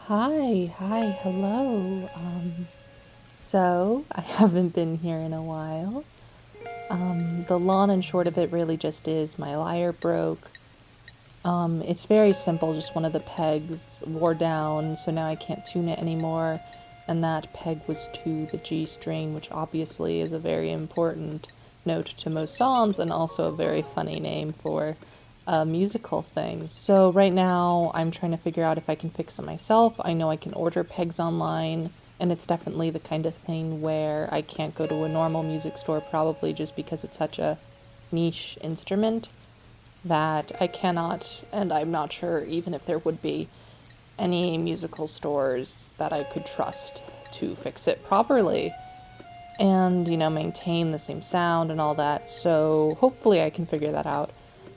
Hello. So I haven't been here in a while. The long and short of it really just is my lyre broke. It's very simple, just one of the pegs wore down, so now I can't tune it anymore. And that peg was to the G string, which obviously is a very important note to most songs and also a very funny name for a musical thing. So right now I'm trying to figure out if I can fix it myself. I know I can order pegs online, and it's definitely the kind of thing where I can't go to a normal music store, probably just because it's such a niche instrument that I cannot, and I'm not sure even if there would be any musical stores that I could trust to fix it properly and, maintain the same sound and all that. So hopefully I can figure that out.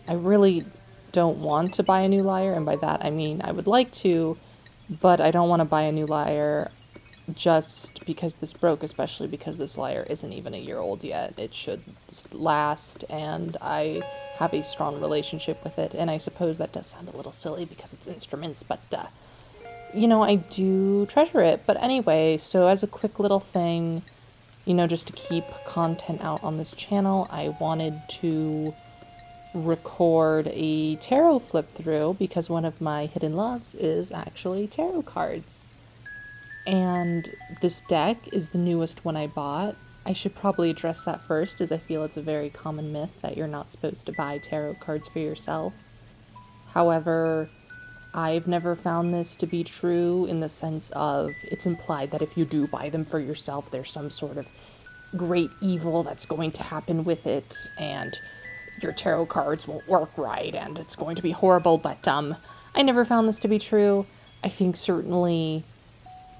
I really don't want to buy a new lyre, and by that I mean I would like to, but I don't want to buy a new lyre just because this broke, especially because this lyre isn't even a year old yet. It should last, and I have a strong relationship with it, and I suppose that does sound a little silly because it's instruments, but I do treasure it. But anyway, so as a quick little thing, just to keep content out on this channel, I wanted to record a tarot flip through because one of my hidden loves is actually tarot cards. And this deck is the newest one I bought. I should probably address that first, as I feel it's a very common myth that you're not supposed to buy tarot cards for yourself. However, I've never found this to be true in the sense of it's implied that if you do buy them for yourself, there's some sort of great evil that's going to happen with it, and your tarot cards won't work right, and it's going to be horrible. But I never found this to be true. I think certainly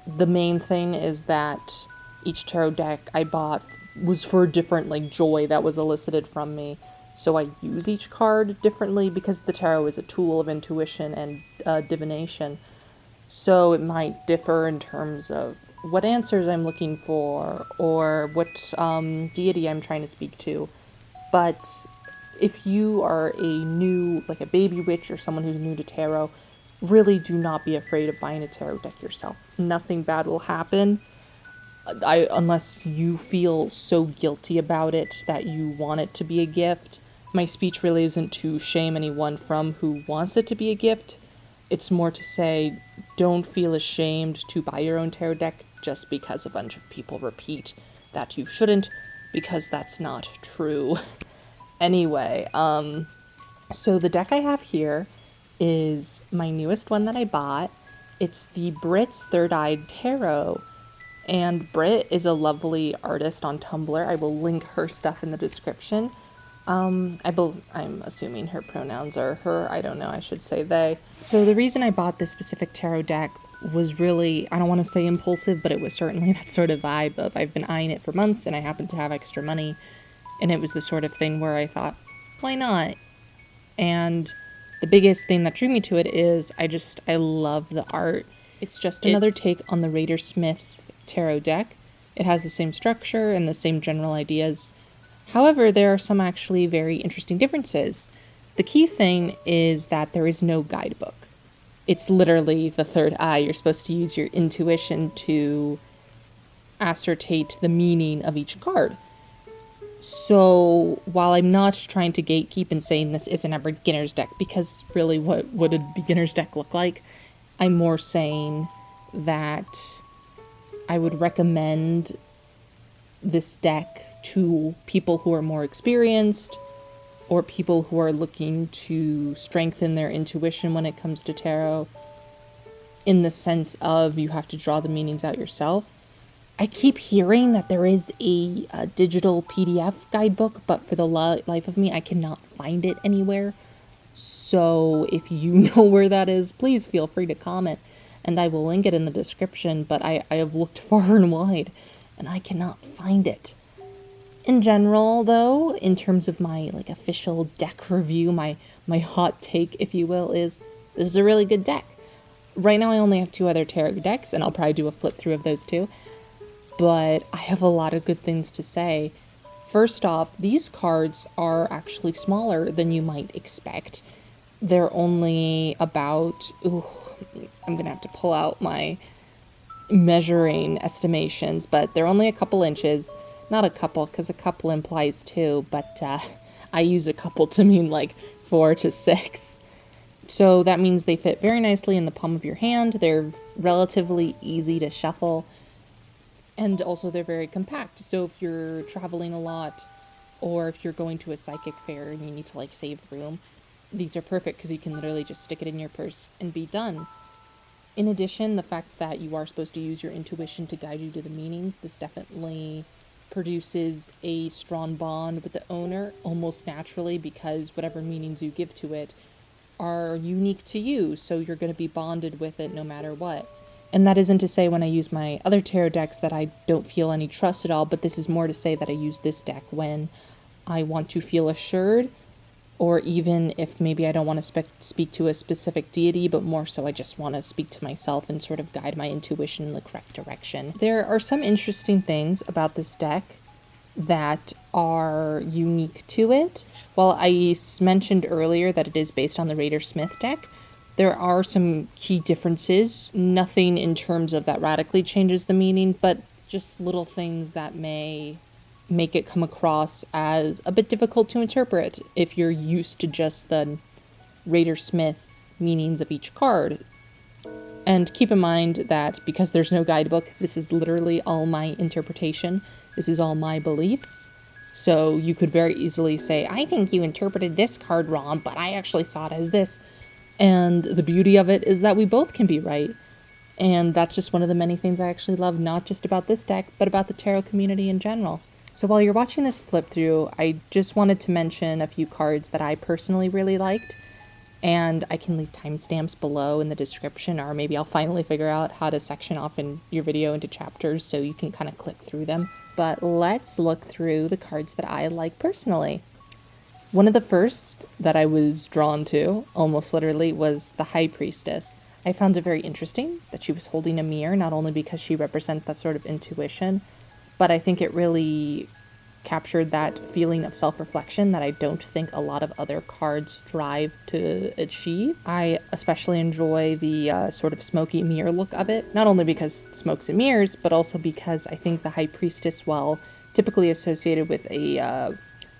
the main thing is that each tarot deck I bought was for a different joy that was elicited from me. So I use each card differently because the tarot is a tool of intuition and divination. So it might differ in terms of what answers I'm looking for or what deity I'm trying to speak to. But if you are a baby witch or someone who's new to tarot, really do not be afraid of buying a tarot deck yourself. Nothing bad will happen unless you feel so guilty about it that you want it to be a gift. My speech really isn't to shame anyone from who wants it to be a gift. It's more to say, don't feel ashamed to buy your own tarot deck just because a bunch of people repeat that you shouldn't, because that's not true. Anyway, so the deck I have here is my newest one that I bought. It's the Britt's Third Eyed Tarot, and Britt is a lovely artist on Tumblr. I will link her stuff in the description. I'm assuming her pronouns are her. I don't know. I should say they. So the reason I bought this specific tarot deck was really, I don't want to say impulsive, but it was certainly that sort of vibe of I've been eyeing it for months and I happened to have extra money. And it was the sort of thing where I thought, why not? And the biggest thing that drew me to it is I love the art. It's just another take on the Raider Smith tarot deck. It has the same structure and the same general ideas. However, there are some actually very interesting differences. The key thing is that there is no guidebook. It's literally the third eye. You're supposed to use your intuition to ascertain the meaning of each card. So while I'm not trying to gatekeep and saying this isn't a beginner's deck, because really what would a beginner's deck look like? I'm more saying that I would recommend this deck to people who are more experienced or people who are looking to strengthen their intuition when it comes to tarot, in the sense of you have to draw the meanings out yourself. I keep hearing that there is a digital PDF guidebook, but for the life of me, I cannot find it anywhere. So if you know where that is, please feel free to comment, and I will link it in the description. But I have looked far and wide, and I cannot find it. In general, though, in terms of my official deck review, my hot take, if you will, is this is a really good deck. Right now, I only have 2 other tarot decks, and I'll probably do a flip through of those too. But I have a lot of good things to say. First off, these cards are actually smaller than you might expect. They're only about I'm going to have to pull out my measuring estimations, but they're only a couple inches. Not a couple, because a couple implies two, but I use a couple to mean like 4 to 6. So that means they fit very nicely in the palm of your hand. They're relatively easy to shuffle, and also they're very compact. So if you're traveling a lot, or if you're going to a psychic fair and you need to like save room, these are perfect because you can literally just stick it in your purse and be done. In addition, the fact that you are supposed to use your intuition to guide you to the meanings, this definitely produces a strong bond with the owner almost naturally, because whatever meanings you give to it are unique to you, so you're going to be bonded with it no matter what. And that isn't to say when I use my other tarot decks that I don't feel any trust at all, but this is more to say that I use this deck when I want to feel assured, or even if maybe I don't want to speak to a specific deity, but more so I just want to speak to myself and sort of guide my intuition in the correct direction. There are some interesting things about this deck that are unique to it. While I mentioned earlier that it is based on the Raider-Smith deck, there are some key differences. Nothing in terms of that radically changes the meaning, but just little things that may make it come across as a bit difficult to interpret if you're used to just the Raider-Smith meanings of each card. And keep in mind that because there's no guidebook, this is literally all my interpretation. This is all my beliefs. So you could very easily say, I think you interpreted this card wrong, but I actually saw it as this. And the beauty of it is that we both can be right. And that's just one of the many things I actually love, not just about this deck, but about the tarot community in general. So while you're watching this flip through, I just wanted to mention a few cards that I personally really liked. And I can leave timestamps below in the description, or maybe I'll finally figure out how to section off in your video into chapters so you can kind of click through them. But let's look through the cards that I like personally. One of the first that I was drawn to, almost literally, was the High Priestess. I found it very interesting that she was holding a mirror, not only because she represents that sort of intuition, but I think it really captured that feeling of self-reflection that I don't think a lot of other cards strive to achieve. I especially enjoy the sort of smoky mirror look of it, not only because smokes and mirrors, but also because I think the High Priestess, while typically associated with a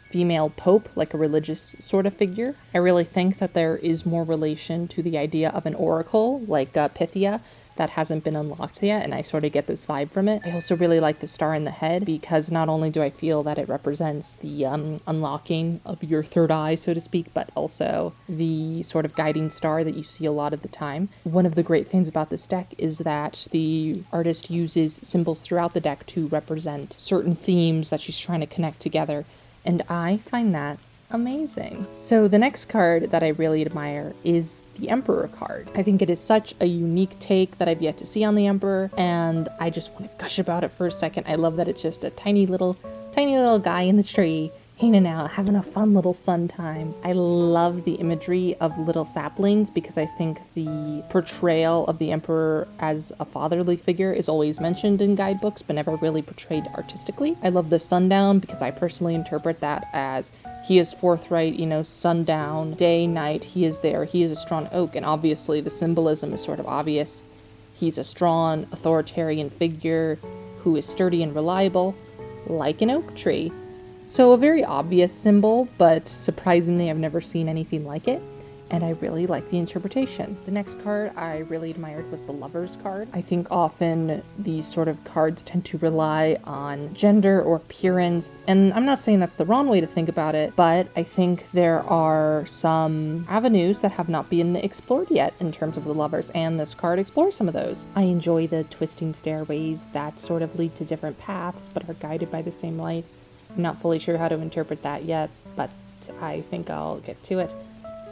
female pope, like a religious sort of figure, I really think that there is more relation to the idea of an oracle, like Pythia, that hasn't been unlocked yet, and I sort of get this vibe from it. I also really like the star in the head, because not only do I feel that it represents the unlocking of your third eye, so to speak, but also the sort of guiding star that you see a lot of the time. One of the great things about this deck is that the artist uses symbols throughout the deck to represent certain themes that she's trying to connect together, and I find that amazing. So the next card that I really admire is the Emperor card. I think it is such a unique take that I've yet to see on the Emperor, and I just want to gush about it for a second. I love that it's just a tiny little guy in the tree hanging out, having a fun little sun time. I love the imagery of little saplings, because I think the portrayal of the Emperor as a fatherly figure is always mentioned in guidebooks, but never really portrayed artistically. I love the sundown, because I personally interpret that as he is forthright, sundown, day, night, he is there. He is a strong oak, and obviously the symbolism is sort of obvious. He's a strong, authoritarian figure who is sturdy and reliable, like an oak tree. So a very obvious symbol, but surprisingly I've never seen anything like it, and I really like the interpretation. The next card I really admired was the Lovers card. I think often these sort of cards tend to rely on gender or appearance, and I'm not saying that's the wrong way to think about it, but I think there are some avenues that have not been explored yet in terms of the Lovers, and this card explores some of those. I enjoy the twisting stairways that sort of lead to different paths but are guided by the same light. I'm not fully sure how to interpret that yet, but I think I'll get to it.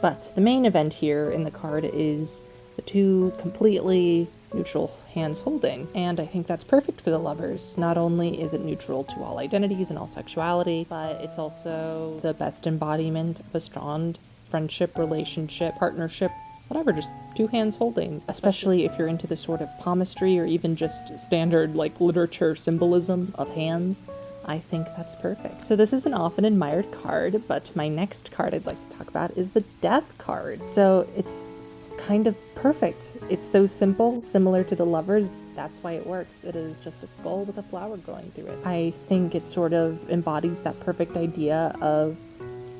But the main event here in the card is the two completely neutral hands holding, and I think that's perfect for the Lovers. Not only is it neutral to all identities and all sexuality, but it's also the best embodiment of a strong friendship, relationship, partnership, whatever, just two hands holding, especially if you're into the sort of palmistry or even just standard literature symbolism of hands. I think that's perfect. So this is an often admired card, but my next card I'd like to talk about is the Death card. So it's kind of perfect. It's so simple, similar to the Lovers. That's why it works. It is just a skull with a flower growing through it. I think it sort of embodies that perfect idea of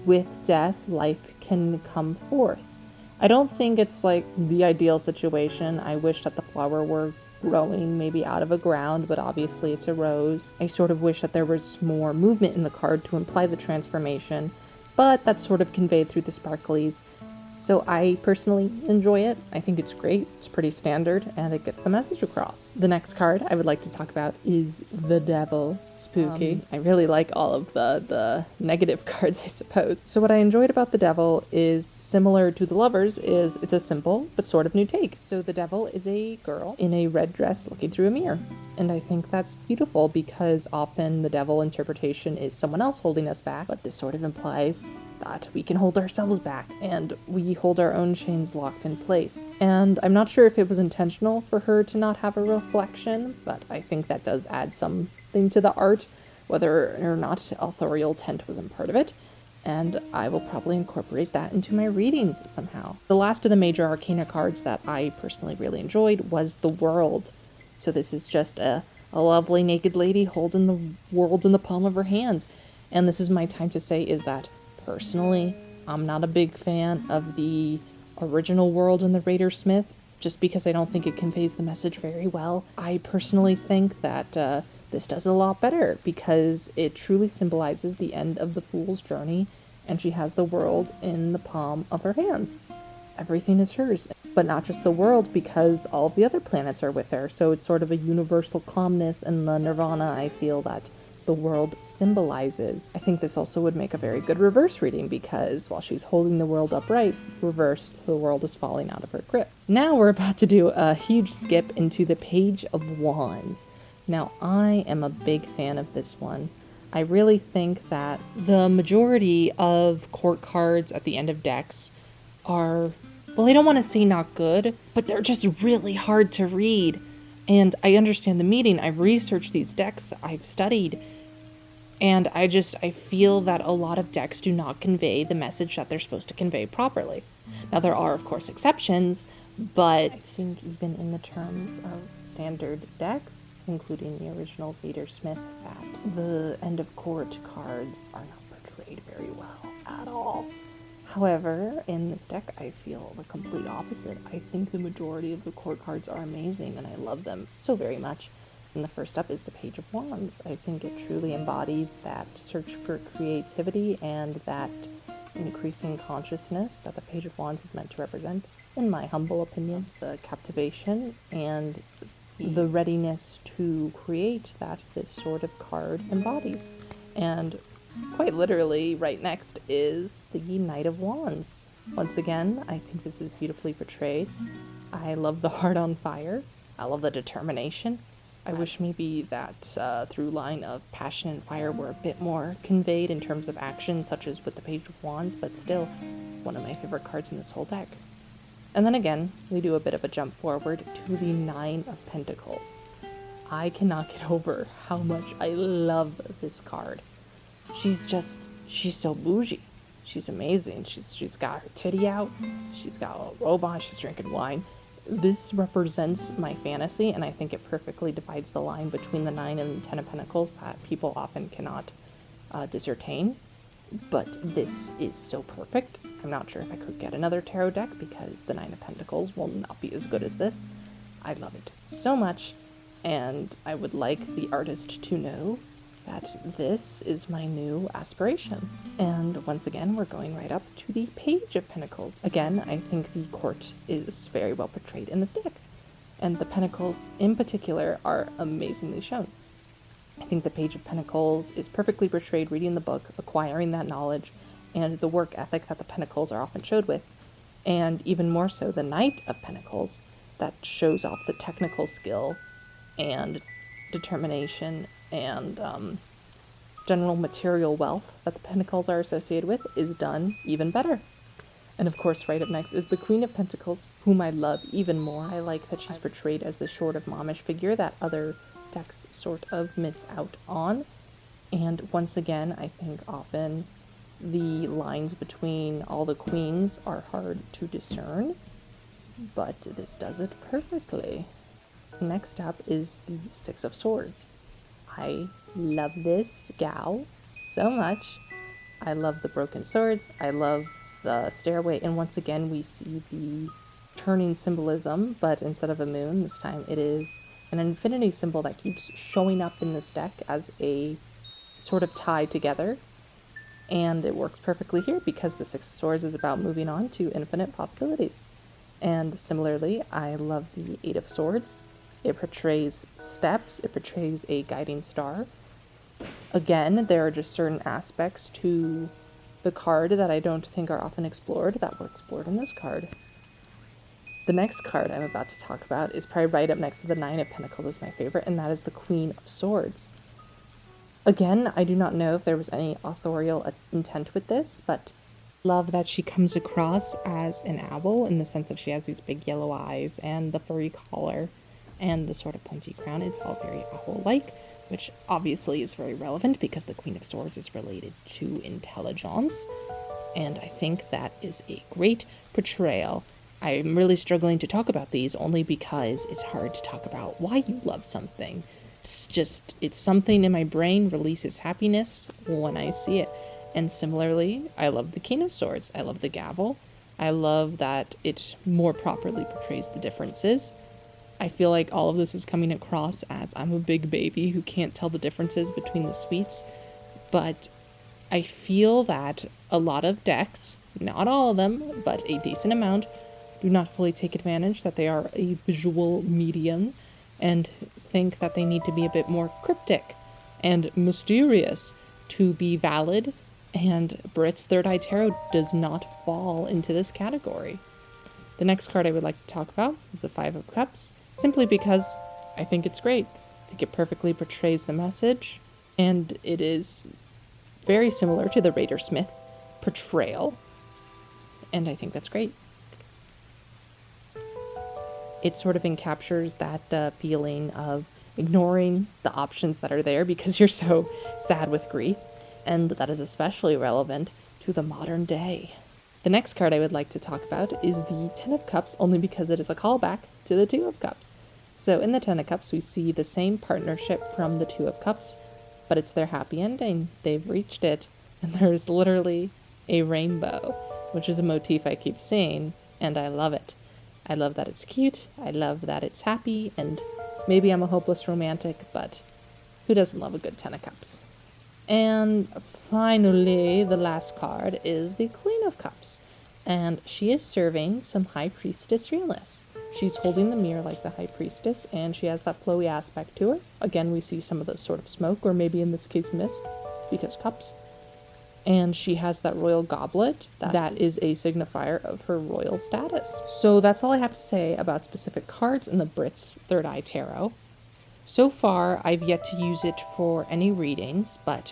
with death, life can come forth. I don't think it's like the ideal situation. I wish that the flower were growing maybe out of a ground, but obviously it's a rose. I sort of wish that there was more movement in the card to imply the transformation, but that's sort of conveyed through the sparklies. So I personally enjoy it. I think it's great. It's pretty standard and it gets the message across. The next card I would like to talk about is the Devil. Spooky. I really like all of the negative cards, I suppose. So what I enjoyed about the Devil is similar to the Lovers, is it's a simple but sort of new take. So the Devil is a girl in a red dress looking through a mirror. And I think that's beautiful because often the Devil interpretation is someone else holding us back, but this sort of implies that we can hold ourselves back and we hold our own chains locked in place. And I'm not sure if it was intentional for her to not have a reflection, but I think that does add something to the art, whether or not authorial tent wasn't part of it. And I will probably incorporate that into my readings somehow. The last of the major arcana cards that I personally really enjoyed was the World. So this is just a lovely naked lady holding the world in the palm of her hands. And this is my time to say is that personally, I'm not a big fan of the original World in the Raider Smith, just because I don't think it conveys the message very well. I personally think that this does a lot better because it truly symbolizes the end of the Fool's journey, and she has the world in the palm of her hands. Everything is hers, but not just the world, because all of the other planets are with her. So it's sort of a universal calmness and the nirvana I feel that the world symbolizes. I think this also would make a very good reverse reading because while she's holding the world upright, reversed, the world is falling out of her grip. Now we're about to do a huge skip into the Page of Wands. Now I am a big fan of this one. I really think that the majority of court cards at the end of decks are, well, I don't want to say not good, but they're just really hard to read. And I understand the meaning. I've researched these decks, I've studied, and I feel that a lot of decks do not convey the message that they're supposed to convey properly. Now, there are, of course, exceptions, but I think even in the terms of standard decks, including the original Vader Smith, that the end of court cards are not portrayed very well at all. However, in this deck, I feel the complete opposite. I think the majority of the court cards are amazing, and I love them so very much. And the first up is the Page of Wands. I think it truly embodies that search for creativity and that increasing consciousness that the Page of Wands is meant to represent, in my humble opinion. The captivation and the readiness to create that this sort of card embodies. And quite literally, right next is the Knight of Wands. Once again, I think this is beautifully portrayed. I love the heart on fire. I love the determination. I wish maybe that through line of passion and fire were a bit more conveyed in terms of action, such as with the Page of Wands, but still one of my favorite cards in this whole deck. And then again, we do a bit of a jump forward to the Nine of Pentacles. I cannot get over how much I love this card. She's so bougie. She's amazing. She's got her titty out. She's got a robe on. She's drinking wine. This represents my fantasy, and I think it perfectly divides the line between the 9 and the 10 of Pentacles that people often cannot discern. But this is so perfect. I'm not sure if I could get another tarot deck because the 9 of Pentacles will not be as good as this. I love it so much, and I would like the artist to know that this is my new aspiration. And once again, we're going right up to the Page of Pentacles. Again, I think the court is very well portrayed in this deck, and the Pentacles in particular are amazingly shown. I think the Page of Pentacles is perfectly portrayed reading the book, acquiring that knowledge, and the work ethic that the Pentacles are often showed with, and even more so the Knight of Pentacles that shows off the technical skill and determination and general material wealth that the Pentacles are associated with is done even better. And of course, right up next is the Queen of Pentacles, whom I love even more. I like that she's portrayed as the sort of mommish figure that other decks sort of miss out on. And once again, I think often the lines between all the queens are hard to discern. but this does it perfectly. Next up is the Six of Swords. I love this gal so much. I love the broken swords. I love the stairway. And once again, we see the turning symbolism, but instead of a moon, this time it is an infinity symbol that keeps showing up in this deck as a sort of tie together. And it works perfectly here because the Six of Swords is about moving on to infinite possibilities. And similarly, I love the Eight of Swords. It portrays steps, it portrays a guiding star. Again, there are just certain aspects to the card that I don't think are often explored that were explored in this card. The next card I'm about to talk about is probably right up next to the Nine of Pentacles is my favorite, and that is the Queen of Swords. Again, I do not know if there was any authorial intent with this, but love that she comes across as an owl in the sense of she has these big yellow eyes and the furry collar and the sort of pointy crown. It's all very owl-like, which obviously is very relevant because the Queen of Swords is related to intelligence, and I think that is a great portrayal. I'm really struggling to talk about these only because it's hard to talk about why you love something. It's something in my brain releases happiness when I see it. And similarly, I love the King of Swords. I love the gavel. I love that it more properly portrays the differences. I feel like all of this is coming across as I'm a big baby who can't tell the differences between the suites, but I feel that a lot of decks, not all of them, but a decent amount, do not fully take advantage that they are a visual medium and think that they need to be a bit more cryptic and mysterious to be valid, and Britt's Third Eye Tarot does not fall into this category. The next card I would like to talk about is the Five of Cups, simply because I think it's great. I think it perfectly portrays the message, and it is very similar to the Raider Smith portrayal, and I think that's great. It sort of encaptures that feeling of ignoring the options that are there because you're so sad with grief, and that is especially relevant to the modern day. The next card I would like to talk about is the Ten of Cups, only because it is a callback to the Two of Cups. So in the Ten of Cups, we see the same partnership from the Two of Cups, but it's their happy ending. They've reached it, and there's literally a rainbow, which is a motif I keep seeing, and I love it. I love that it's cute, I love that it's happy, and maybe I'm a hopeless romantic, but who doesn't love a good Ten of Cups? And finally, the last card is the Queen of Cups, and she is serving some High Priestess realness. She's holding the mirror like the High Priestess, and she has that flowy aspect to her. Again, we see some of the sort of smoke, or maybe in this case mist, because cups. And she has that royal goblet that is a signifier of her royal status. So that's all I have to say about specific cards in the Britt's Third Eye Tarot. So far, I've yet to use it for any readings, but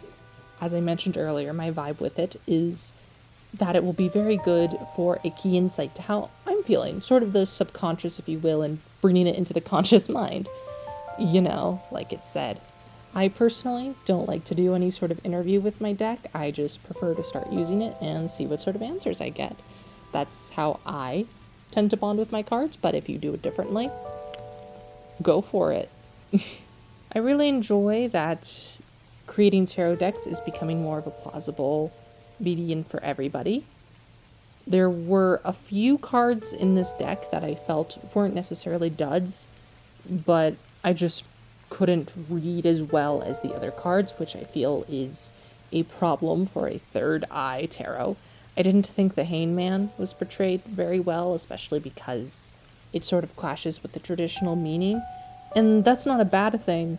as I mentioned earlier, my vibe with it is that it will be very good for a key insight to how I'm feeling, sort of the subconscious, if you will, and bringing it into the conscious mind, you know, like it said. I personally don't like to do any sort of interview with my deck. I just prefer to start using it and see what sort of answers I get. That's how I tend to bond with my cards, but if you do it differently, go for it. I really enjoy that creating tarot decks is becoming more of a plausible medium for everybody. There were a few cards in this deck that I felt weren't necessarily duds, but I just couldn't read as well as the other cards, which I feel is a problem for a Third Eye Tarot. I didn't think the Hangman was portrayed very well, especially because it sort of clashes with the traditional meaning. And that's not a bad thing,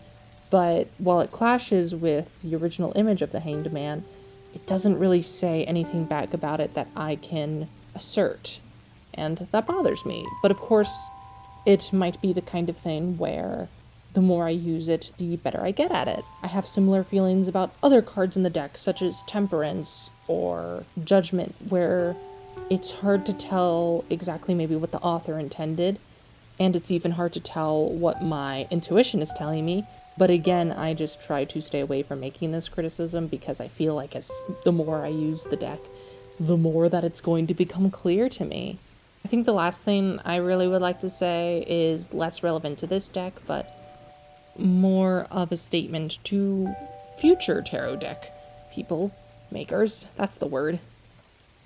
but while it clashes with the original image of the Hanged Man, it doesn't really say anything back about it that I can assert. And that bothers me. But of course, it might be the kind of thing where the more I use it, the better I get at it. I have similar feelings about other cards in the deck, such as Temperance or Judgment, where it's hard to tell exactly maybe what the author intended, and it's even hard to tell what my intuition is telling me. But again, I just try to stay away from making this criticism because I feel like the more I use the deck, the more that it's going to become clear to me. I think the last thing I really would like to say is less relevant to this deck, but more of a statement to future tarot deck people, makers, that's the word.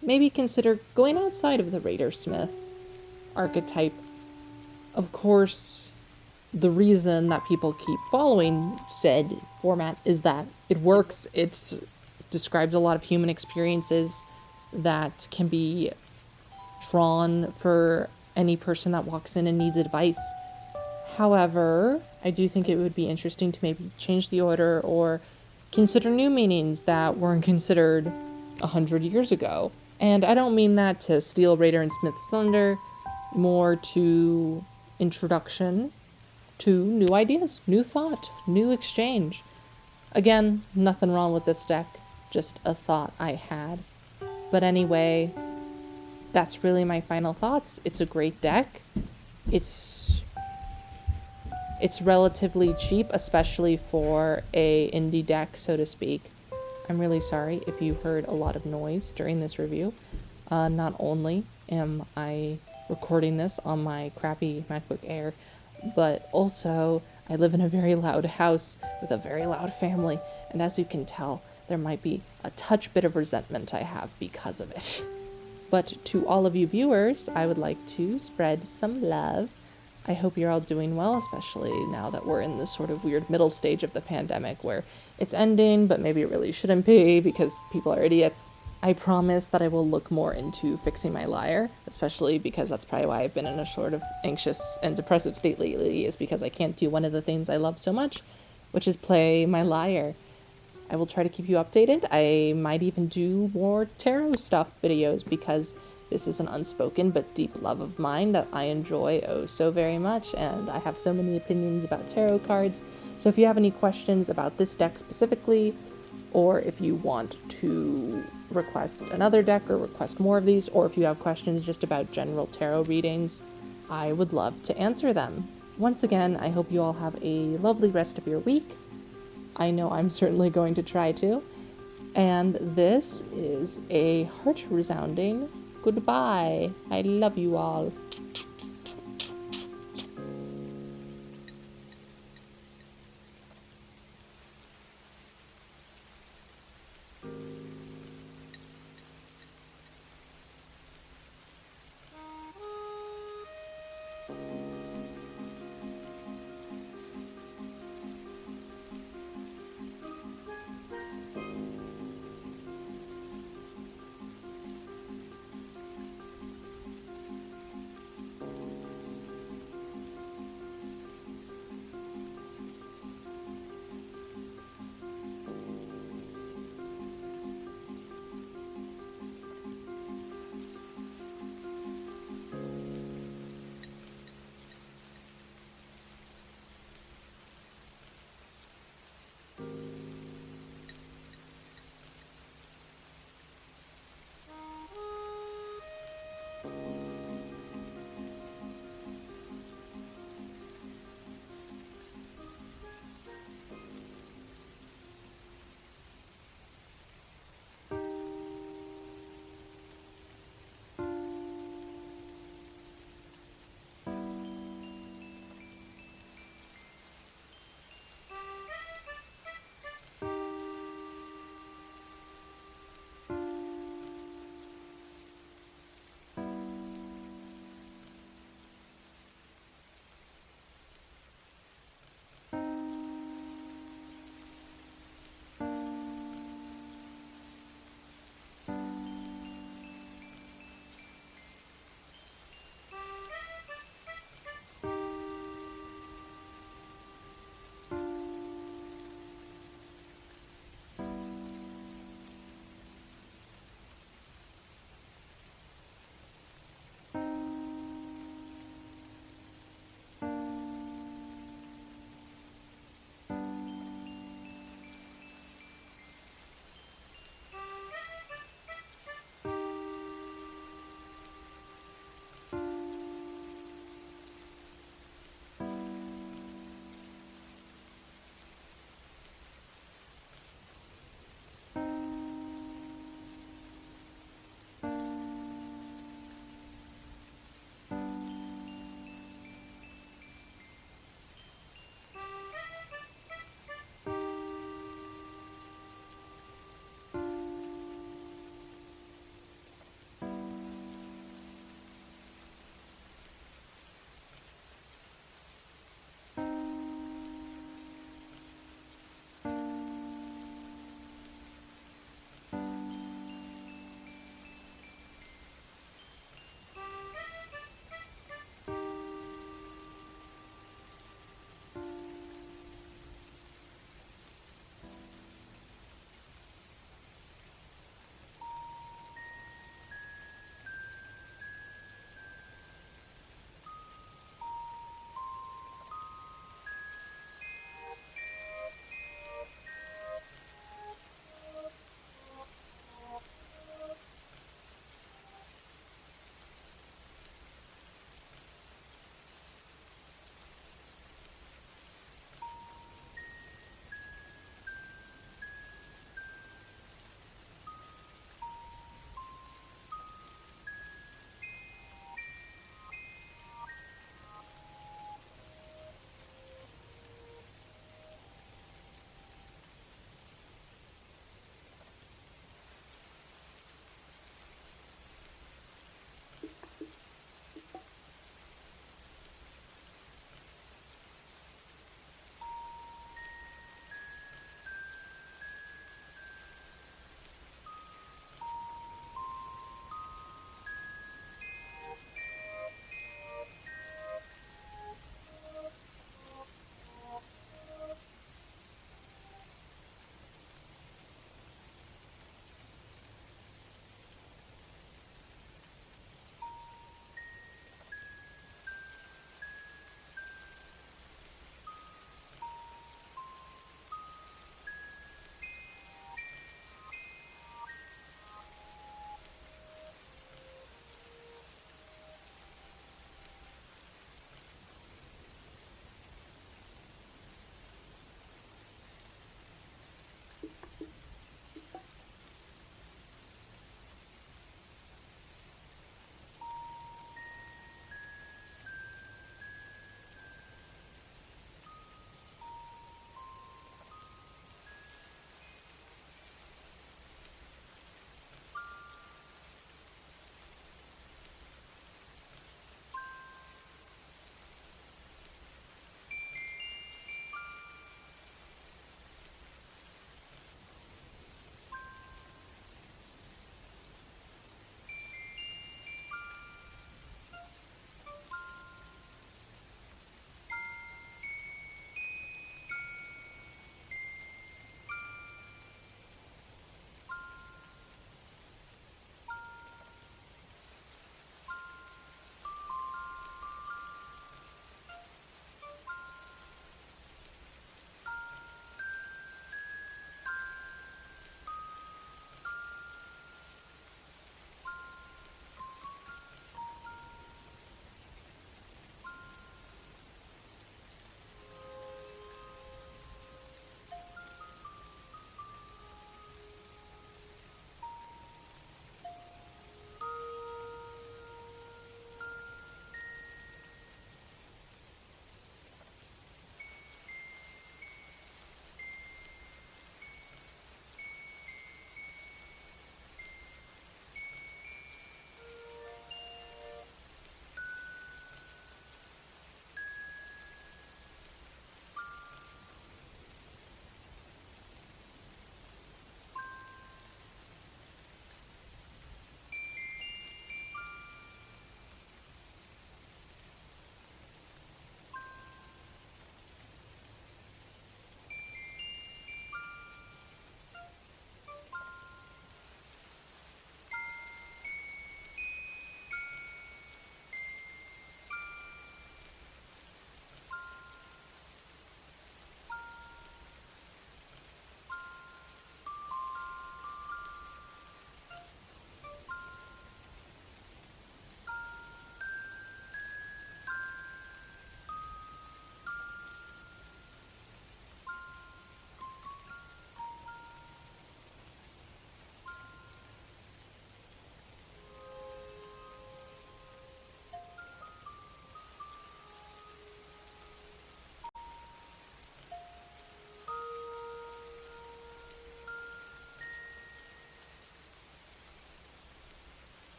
Maybe consider going outside of the Raider-Smith archetype. Of course, the reason that people keep following said format is that it works. It describes a lot of human experiences that can be drawn for any person that walks in and needs advice. However, I do think it would be interesting to maybe change the order or consider new meanings that weren't considered 100 years ago. And I don't mean that to steal Raider and Smith's thunder, more to introduction to new ideas, new thought, new exchange. Again, nothing wrong with this deck, just a thought I had. But anyway, that's really my final thoughts. It's a great deck. It's relatively cheap, especially for a indie deck, so to speak. I'm really sorry if you heard a lot of noise during this review. Not only am I recording this on my crappy MacBook Air, but also I live in a very loud house with a very loud family, and as you can tell, there might be a touch bit of resentment I have because of it. But to all of you viewers, I would like to spread some love. I hope you're all doing well, especially now that we're in this sort of weird middle stage of the pandemic where it's ending, but maybe it really shouldn't be because people are idiots. I promise that I will look more into fixing my lyre, especially because that's probably why I've been in a sort of anxious and depressive state lately, is because I can't do one of the things I love so much, which is play my lyre. I will try to keep you updated. I might even do more tarot stuff videos because this is an unspoken but deep love of mine that I enjoy oh so very much, and I have so many opinions about tarot cards. So if you have any questions about this deck specifically, or if you want to request another deck or request more of these, or if you have questions just about general tarot readings, I would love to answer them. Once again, I hope you all have a lovely rest of your week. I know I'm certainly going to try to. And this is a heart-resounding goodbye. I love you all.